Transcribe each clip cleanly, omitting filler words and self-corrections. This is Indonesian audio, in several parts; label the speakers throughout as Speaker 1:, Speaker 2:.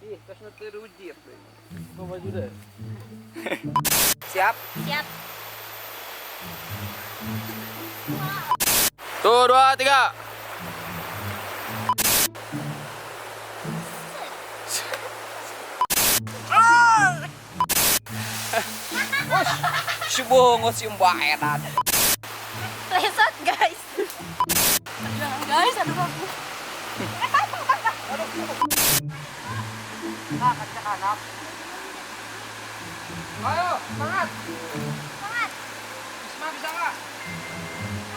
Speaker 1: Ih, kasih teruji.
Speaker 2: Mau maju deh.
Speaker 1: Siap?
Speaker 3: Siap.
Speaker 2: Tuh, 2, 3.
Speaker 1: Si bongos yung bayaran.
Speaker 3: Lesot guys. Jangan guys, aduh aku.
Speaker 1: Kaca kanan. Ayo, semangat.
Speaker 3: Semangat.
Speaker 1: Bisma bisa nggak?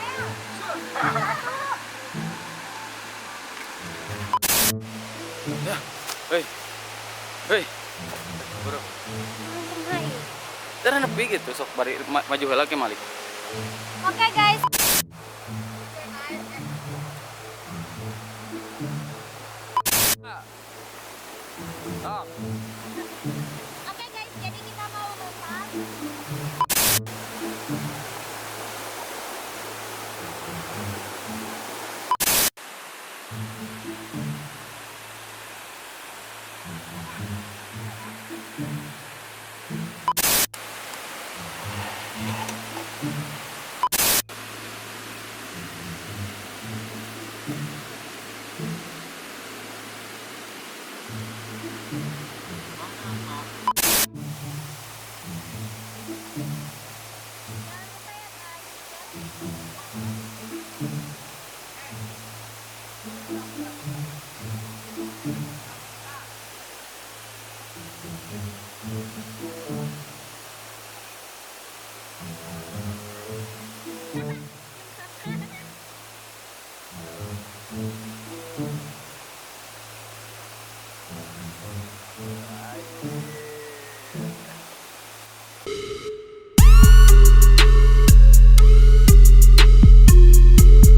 Speaker 3: Ayo.
Speaker 2: Ya. Hei. Hei. Bro.
Speaker 3: Teman-teman.
Speaker 2: Tara nepi gitu sok bari maju heula ke Malik.
Speaker 3: Oke guys.
Speaker 2: Stop.
Speaker 3: Oke guys, jadi kita